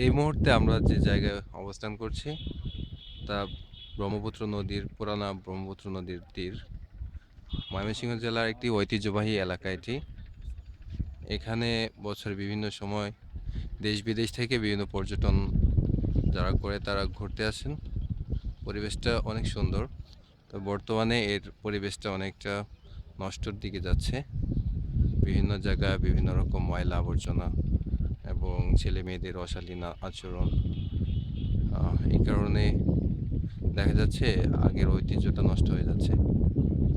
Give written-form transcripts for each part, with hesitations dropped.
এই মুহূর্তে আমরা যে জায়গায় অবস্থান করছি তা ব্রহ্মপুত্র নদীর তীর। ময়মনসিংহ জেলার একটি ঐতিহ্যবাহী এলাকা এটি। এখানে বছরের বিভিন্ন সময় দেশ বিদেশ থেকে বিভিন্ন পর্যটন যারা করে তারা ঘুরতে আসেন। পরিবেশটা অনেক সুন্দর। তো বর্তমানে এর পরিবেশটা অনেকটা নষ্টর দিকে যাচ্ছে। বিভিন্ন জায়গায় বিভিন্ন রকম ময়লা আবর্জনা এবং ছেলে মেয়েদের অশালীন আচরণ, এই কারণে দেখা যাচ্ছে আগের ঐতিহ্যটা নষ্ট হয়ে যাচ্ছে।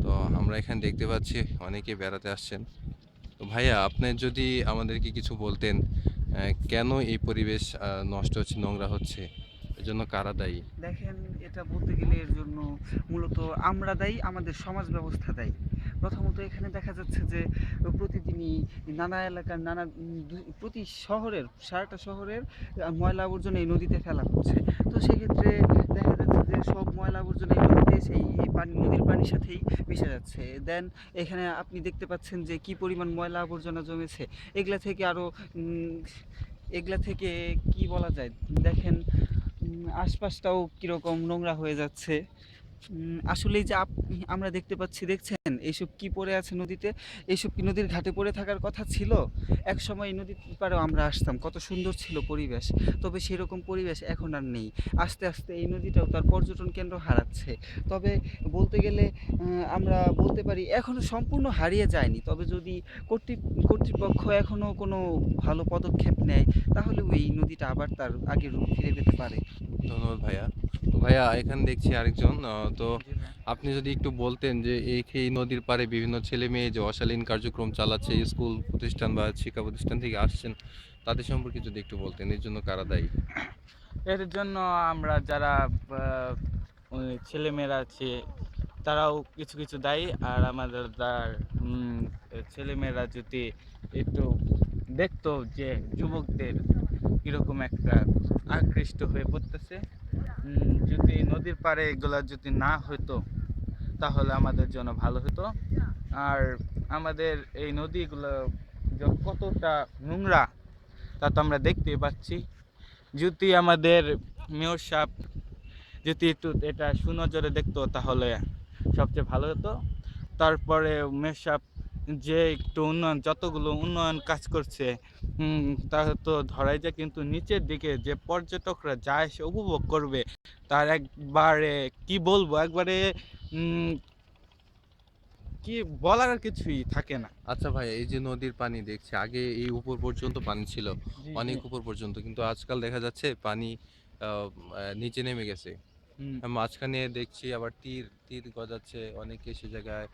তো আমরা এখানে দেখতে পাচ্ছি অনেকে বেড়াতে আসছেন। তো ভাইয়া, আপনি যদি আমাদেরকে কিছু বলতেন, কেন এই পরিবেশ নষ্ট হচ্ছে, নোংরা হচ্ছে, এর জন্য কারা দায়ী? দেখেন, এটা বলতে গেলে এর জন্য মূলত আমরা দায়ী, আমাদের সমাজ ব্যবস্থা দায়ী। প্রথমত এখানে দেখা যাচ্ছে যে প্রতিদিনই নানা এলাকার প্রতি শহরের সারাটা শহরের ময়লা আবর্জনা এই নদীতে ফেলা হচ্ছে। তো সেক্ষেত্রে দেখা যাচ্ছে যে সব ময়লা আবর্জনা এই নদীতে এসে এই পানি নদীর পানির সাথেই মিশে যাচ্ছে। দেন এখানে আপনি দেখতে পাচ্ছেন যে কি পরিমাণ ময়লা আবর্জনা জমেছে। এগুলা থেকে আরও এগুলা থেকে কি বলা যায়, দেখেন আশপাশটাও কীরকম নোংরা হয়ে যাচ্ছে। আসলে এই যে আমরা দেখতে পাচ্ছি, দেখছেন এইসব কি পড়ে আছে নদীতে? এইসব কি নদীর ঘাটে পড়ে থাকার কথা ছিল? একসময় এই নদীর পাড়েও আমরা আসতাম, কত সুন্দর ছিল পরিবেশ। তবে সেরকম পরিবেশ এখন আর নেই। আস্তে আস্তে এই নদীটাও তার পর্যটন কেন্দ্র হারাচ্ছে। তবে বলতে গেলে আমরা বলতে পারি এখনো সম্পূর্ণ হারিয়ে যায়নি। তবে যদি কর্তৃপক্ষ এখনো কোনো ভালো পদক্ষেপ নেয়, তাহলেও এই নদীটা আবার তার আগের রূপ ফিরে পেতে পারে। ধন্যবাদ ভাইয়া। তো ভাইয়া, এখানে দেখছি আরেকজন। তো জি ভাই। আপনি যদি একটু বলতেন যে এই নদীর পাড়ে বিভিন্ন ছেলে মেয়ে যে অশালীন কার্যক্রম চালাচ্ছে, স্কুল প্রতিষ্ঠান বা শিক্ষা প্রতিষ্ঠান থেকে আসছেন, তাদের সম্পর্কে যদি একটু বলতেন, এর জন্য কারা দায়ী? এর জন্য আমরা যারা ওই ছেলেমেয়েরা আছে তারাও কিছু কিছু দায়ী। আর আমাদের ছেলেমেয়েরা যদি একটু দেখতো যে যুবকদের কীরকম একটা আকৃষ্ট হয়ে পড়তেছে, যদি নদীর পাড়ে এগুলা যদি না হতো তাহলে আমাদের জন্য ভালো হতো। আর আমাদের এই নদীগুলো যে কতটা নোংরা তা তো আমরা দেখতেই পাচ্ছি। যদি আমাদের মেয়র সাহেব যদি একটু এটা সুনজরে দেখতো তাহলে সবচেয়ে ভালো হতো। তারপরে মেয়র সাহেব যে একটু যতগুলো উন্নয়ন কাজ করছে, তা তো ধরাই যায়, কিন্তু নিচের দিকে যে পর্যটকরা যায় এসে উপভোগ করবে তার একবারে কি বলবো, একবারে উম, কি বলার আর কিছুই থাকে না। আচ্ছা ভাই, এই যে নদীর পানি দেখছি, আগে এই উপর পর্যন্ত পানি ছিল, জি জি। অনেক উপর পর্যন্ত, কিন্তু আজকাল দেখা যাচ্ছে পানি নিচে নেমে গেছে। হুম। মাঝখানে দেখছি আবার তীর তীর গজাচ্ছে, অনেকে সে জায়গায়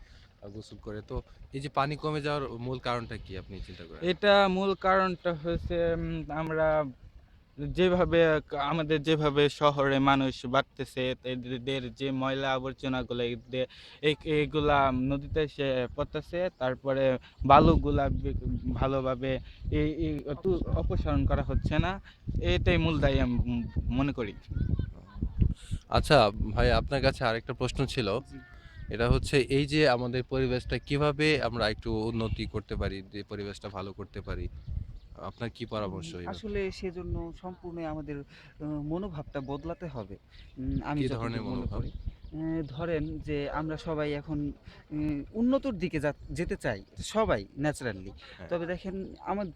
গোসল করে। তো এই যে পানি কমে যাওয়ার মূল কারণটা কি আপনি চিন্তা করেন? এটা মূল কারণটা হচ্ছে আমরা যেভাবে আমাদের যেভাবে শহরে মানুষ বাড়তেছে, এদের যে ময়লা আবর্জনাগুলো এইগুলা নদীতে এসে পড়তেছে। তারপরে বালুগুলা ভালোভাবে অপসারণ করা হচ্ছে না। এটাই মূল দায়ী আমি মনে করি। আচ্ছা ভাই, আপনার কাছে আরেকটা প্রশ্ন ছিল। জি। এটা হচ্ছে, এই যে আমাদের পরিবেশটা কিভাবে আমরা একটু উন্নতি করতে পারি, যে পরিবেশটা ভালো করতে পারি, আপনার কি পরামর্শ এই ব্যাপারে? আসলে সেজন্য সম্পূর্ণই আমাদের মনোভাবটা বদলাতে হবে। আমি কি ধরনের যতদূর মনে মনোভাব? করি। ধরেন যে আমরা সবাই এখন উন্নতর দিকে যেতে চাই। সবাই ন্যাচারালি। হ্যাঁ। তবে দেখেন,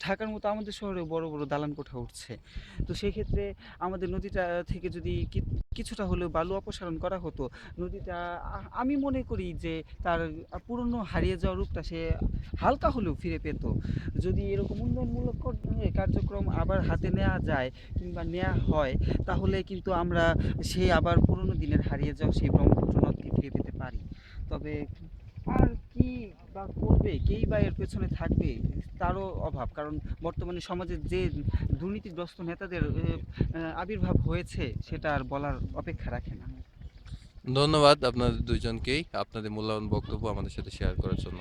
ঢাকার মতো আমাদের শহরেও বড়, বড় দালান কোঠা উঠছে। তো সেক্ষেত্রে আমাদের নদীটা থেকে যদি কিছুটা হলেও বালু অপসারণ করা হতো, নদীটা আমি মনে করি যে তার পুরনো হারিয়ে যাওয়া রূপটা সে হালকা হলেও ফিরে পেত। যদি এরকম উন্নয়নমূলক কার্যক্রম আবার হাতে নেওয়া যায় কিংবা নেওয়া হয়, তাহলে কিন্তু আমরা সেই আবার পুরনো দিনের হারিয়ে যাওয়া সেই ব্রহ্মপুত্র নদকে ফিরে পেতে পারি। তবে আর কি বা করবে, কেই বা এর পেছনে থাকবে, তারও অভাব। কারণ বর্তমানে সমাজে যে দুর্নীতিগ্রস্ত নেতাদের আবির্ভাব হয়েছে, সেটা আর বলার অপেক্ষা রাখে না। ধন্যবাদ আপনাদের দুইজনকেই আপনাদের মূল্যবান বক্তব্য আমাদের সাথে শেয়ার করার জন্য।